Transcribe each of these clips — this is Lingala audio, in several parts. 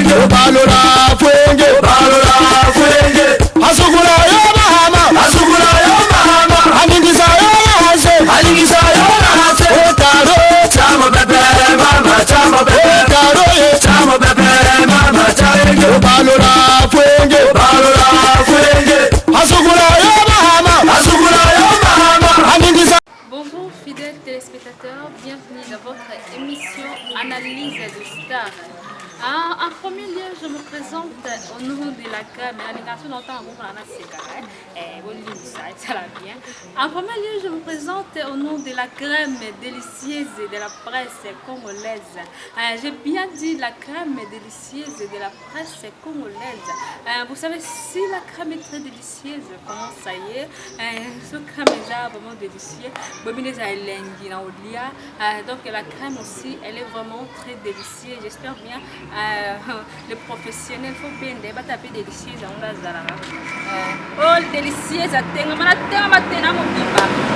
Balola fuenge, asukula yo mahama, aningisa yo hase, otaro, chama bebe, mama chama, balola fuenge, asukula yo mahama, aningisa. Bonjour fidèles téléspectateurs, bienvenue dans votre émission Analyse de Stars. En premier lieu, je me présente au nom de la crème. En premier lieu, je me présente au nom de la crème délicieuse de la presse congolaise. J'ai bien dit la crème délicieuse de la presse congolaise. Vous savez, si la crème est très délicieuse, comment ça y est, ce crème est vraiment délicieux. Donc la crème aussi, elle est vraiment très délicieuse. J'espère bien. Les professionnels, il faut bien taper délicieux. Oh, délicieux,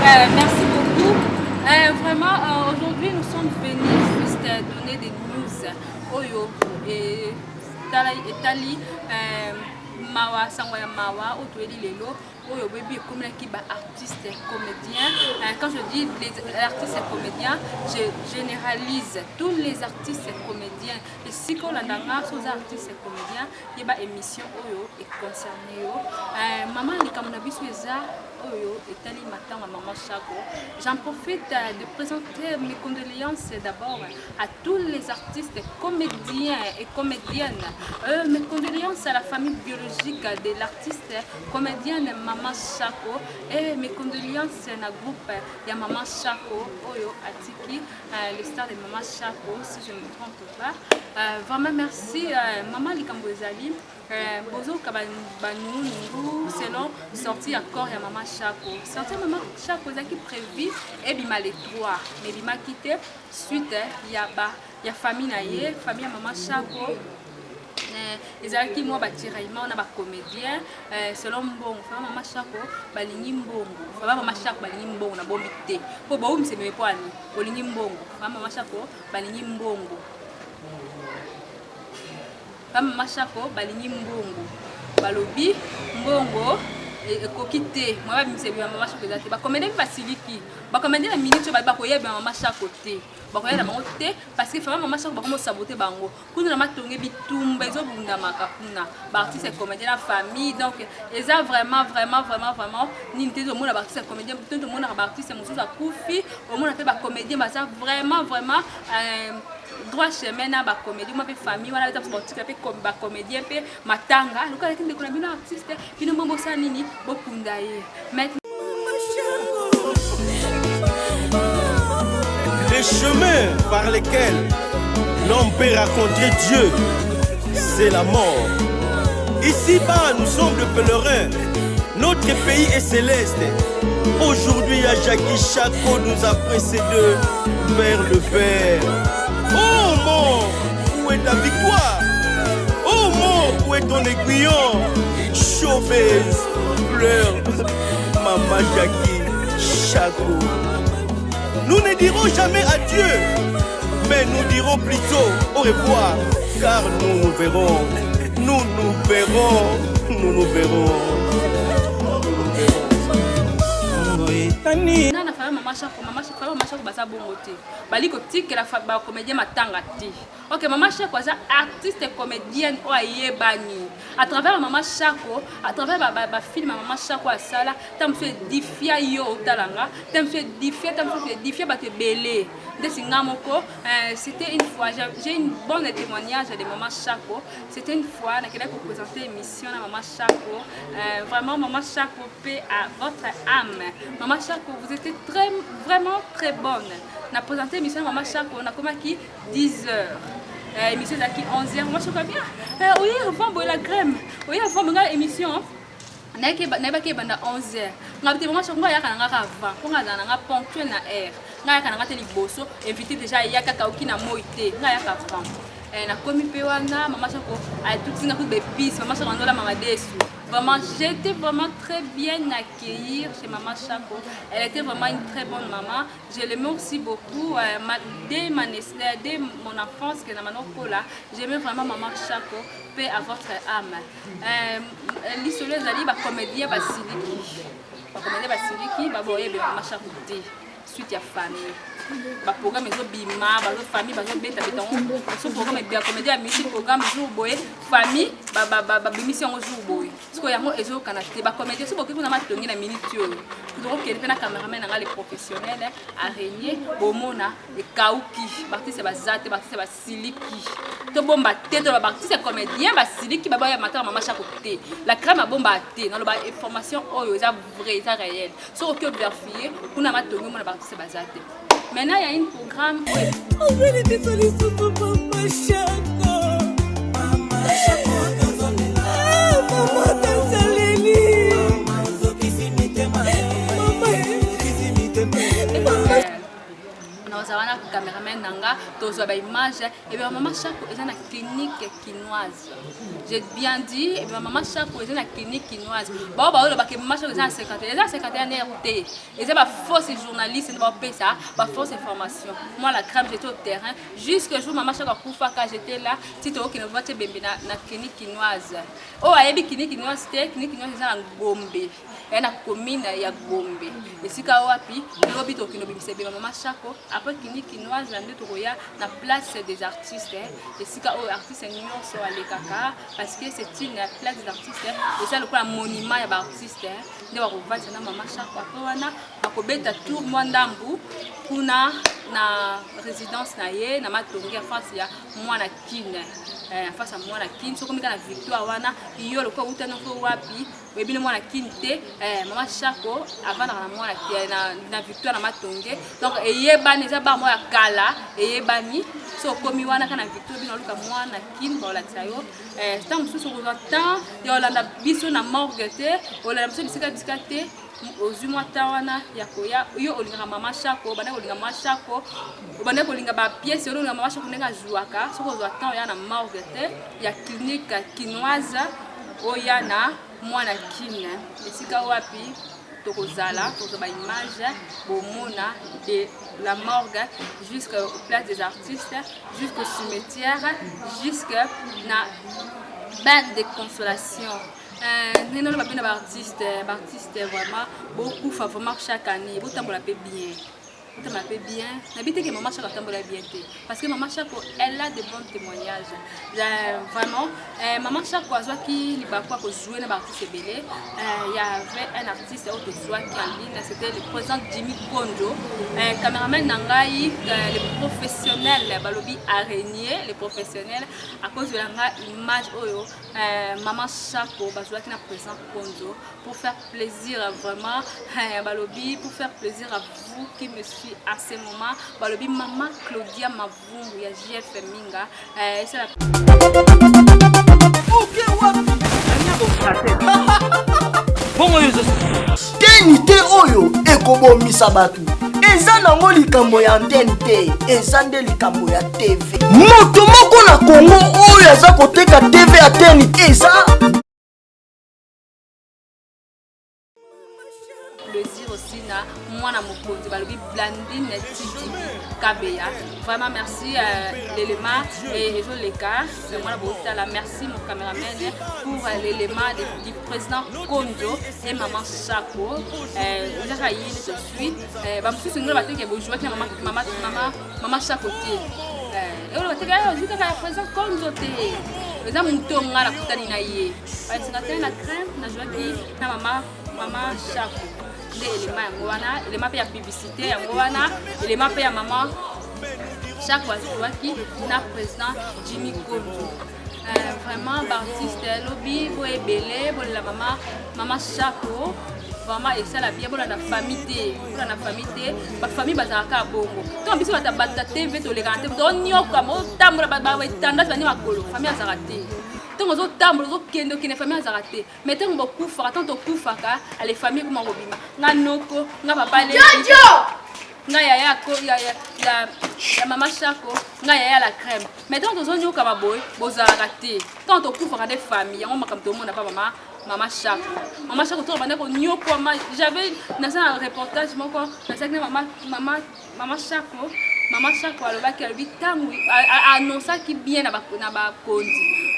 merci beaucoup. Vraiment, aujourd'hui, nous sommes venus juste donner des news. Oyo et Tali. Mawa sangwa mawa otueli lelo oyo baby comme qui ba artiste comédien. Quand je dis les artistes comédiens, je généralise tous les artistes comédiens. Et si qu'on a dans artistes comédiens, il y a émission oyo est concerné yo. Maman ni comme na biso eza oyo etali matanga maman Chako. J'en profite de présenter mes condoléances d'abord à tous les artistes comédiens et comédiennes. Mes condoléances à la famille biologique de l'artiste comédienne Maman Chako et mes condoléances à la groupe de Maman Chako Oyo Atiki, le star de Maman Chako, si je ne me trompe pas. Vraiment merci Maman Likambozali. Bozo Kabanou selon sorti accord à Maman Chako. Sorti Maman Chako qui prévu et bima les trois. Mais bima quitté suite il y a famille naie, famille Maman Chako. Les artistes moi batiraillement on a ba comédien selon mbongo fama Maman Chako balingi mbongo fama Maman Chako balingi mbongo na bombi te po ba umse me poani olingi mbongo fama Maman Chako balingi mbongo fama Maman Chako balingi mbongo balobi mbongo ekokite moi ba bimse ba Maman Chako ezate ba comédien ba siliki ba comédien na minute ba koyeba Maman Chako te bakoyela bango te parce que vraiment Maman Chako bakomo saboter bango kuna na matonge bitumba ezobunda makapuna ba artiste comédien la famille donc eza vraiment ni nte zo mona ba artiste comédien tout le monde ba artiste mususu akufi au monde pe ba comédien ba ça vraiment droit chemin na ba comédien ma pe famille wana ba sportif pe comme ba comédien pe matanga lokala kinde kuna bino artiste bino mbombo sa nini bokunda ye maintenant les chemins par lesquels l'homme peut rencontrer Dieu, c'est la mort. Ici-bas, nous sommes des pèlerins. Notre pays est céleste. Aujourd'hui, Jackie Chako nous a précédés vers le Père. Oh mort, où est ta victoire? Oh mort, où est ton aiguillon? Chauveuse, pleure, Maman Jackie Chako. Nous ne dirons jamais adieu, mais nous dirons plutôt au revoir, car nous nous verrons, Nana fama Maman Chako baza bongo te. Bali ko tikela ba comédien matanga te. OK, Maman Chako za artiste comédienne o ayebani. À travers Maman Chako, à travers ba film Maman Chako a sala, tam fait difia yo talanga, tam fait difia ba te belé. C'était une fois, j'ai une bonne témoignage de Maman Chako. C'était une fois, on a présenté l'émission à Maman Chako. Vraiment, Maman Chako, paix à votre âme. Maman Chako, vous étiez vraiment très bonne. On a présenté l'émission à Maman Chako, on a commencé 10 heures. L'émission est 11 heures. Moi, je crois bien. Oui, avant, la crème. Oui, avant, l'émission. Nayebaki banda 11h ngabite Maman Chako yaka nga avant ko ngaza nga ponctuel na heure nga yaka nga te liboso invité déjà yaka kauki na moite nga yaka avant na komi pe wana Maman Chako a tout singa ku bepis Maman Chako ndola mama desu Vraiment, j'ai été vraiment très bien accueillie chez Maman Chaco. Elle était vraiment une très bonne maman. Je l'aimais aussi beaucoup. Dès mon enfance, j'aimais vraiment Maman Chaco. Paix à votre âme. L'histoire de la comédien Basiliki. La comédien Basiliki, Maman Chaco. Suite à famille. Ba programme ezo bima ba famille ba zo beta betongo so programme bien comédie à musique programme jour boy famille ba bimission jour boy parce yango ezo kanate ba comédie so beaucoup na matongi na minute yo donc il na cameraman na les professionnels araignée bomona et kauki artiste ba zate artiste ba siliki to bomba tete ba artiste comédien ba siliki ba ya matin Maman Chaco té la crème a bomba té na lo ba information oyo eza vrai eza réel so que vérifier kuna matongi mo na artiste ba zate. Maintenant, il y a un programme. On veut les désolés sur Maman Chaco. Maman Chaco, Maman Tanzaleli. Nous avons un caméraman nanga, tous les images. Et bien Maman Chaco est dans la clinique quinoise. J'ai bien dit, et bien Maman Chaco est dans la clinique quinoise. Bon, bah, Maman Chaco est dans 51 RT. Et c'est ma fausse journaliste, c'est pas ça, ma fausse information. Moi, la crème, j'étais au terrain. Jusqu'au jour, Maman Chaco a coupé quand j'étais là. Si tu as aucune voix, tu es dans la clinique quinoise. Oh, il y a une clinique quinoise, clinique quinoise est dans Gombe. Il y a une commune, il y a Gombe. Et si tu as wapi, le lobby au Kinobi, c'est bien Maman Chaco. Après clinique quinoise, la place des artistes. Et si tu as artistes, nous sommes allés caca. Parce que c'est une place des artistes et c'est le monument des artistes. Nous avons vu Maman Chaco. Après, on a tour Mwandambu. Kuna na résidence na ye na matongi en face ya mwana kine en face ya mwana kine soko mika na victoire wana iyo le ko utana ko wapi webine mwana kine te Maman Chaco avant na mwana na victoire na matongi donc eyebani za ba moya kala eyebani so komi wana kana victoire bino luka mwana kine ba la tsayo tant mususu ko temps ya olanda biso na morgue te olanda biso bisika te aux mois tawana yakoya yo olinga Maman Chaco bana olinga Maman Chaco bana olinga ba pièce olinga Maman Chaco nenga jouaka soko zo temps ya na morgue te ya clinique quinoise oya na mwana kine esika wapi tokozala tozoba image bomona de la morgue jusqu'au place des artistes jusqu'au cimetière jusqu'à na bain de consolation. Nous avons des artistes vraiment beaucoup vraiment chaque année. Vous t'en bien. Vous t'en bien. N'habitez que Maman Chaco t'en bien. Parce que Maman Chaco, elle a de bons témoignages. Vraiment, Maman Chaco a qui il va quoi jouer dans l'artiste belé. Il y avait un artiste autre qui en ligne. C'était le président Jimmy Kondo. Caméraman Nangaï, les professionnels, balobi araignée, les professionnels à cause de l'image oyo. Maman Chaco, bah jouer qui na président Kondo pour faire plaisir vraiment. Balobi pour faire plaisir à vous qui me suivez à ce moment. Balobi Maman Claudia Mavungu ya JF Minga. C'est la tenité oyo ekobomisa bato eza nango likambo ya antenne te eza nde likambo ya TV moto moko na Congo oyo aza koteka TV antenne eza plaisir aussi na mwana mokonzi balobi Blandine Titi Kabeya. Vraiment merci l'élément et Joleka mwana botala merci mon caméraman pour l'élément du président Kondo et Maman Chaco déjà yé tout de suite ba mususu ngolo bateke bo jouer na Maman Chaco te et on bateke yo ka président Kondo te eza muto ngala kutani na ye parce que na crème na jouer na Maman Chaco des éléments yango wana élément pe ya publicité yango wana élément pe ya Maman Chaco azwaki na président Jimmy Kondo vraiment artiste lobby bo ebele bo la Maman Chaco vraiment et ça la bien bo la famille te ba famille bazaka bongo to biso bata TV to le garantie to nyoka mo tambola ba tendance bani makolo famille azarate tant aux autres tables, aux autres qui ne famille à rater. Mais tant qu'on couvre, tant qu'on couvre, les familles comme Robima, Nanoko, n'a pas les. nga yaya ko ya mama Chako nga yaya la crème mais tant aux onyo kama boy bozala te tant to kufa des familles on makam to mona pa mama Chako to bande ko nyoko ma j'avais dans un reportage moko na sakne mama Chako alobaki alobi tangu annonça ki bien na ba kondi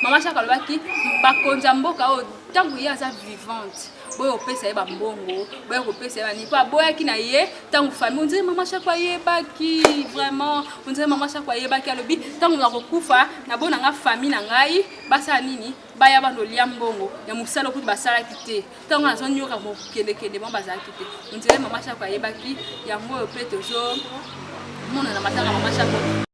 mama Chako alobaki ba konza mboka o tangu ya za vivante boy opesa ba mbongo boy opesa ba ni pa boy ki na ye tangu famille on dirait mama Chako ye ba ki vraiment on dirait mama Chako ye ba ki alobi tangu na kokufa na bona nga famille na ngai basa nini baya bando lia mbongo ya musala kuti basala kite tangu na zo nyoka mo kende bon bazala kite on dirait mama Chako ye ba ki ya ngo opete zo mona na matanga mama Chako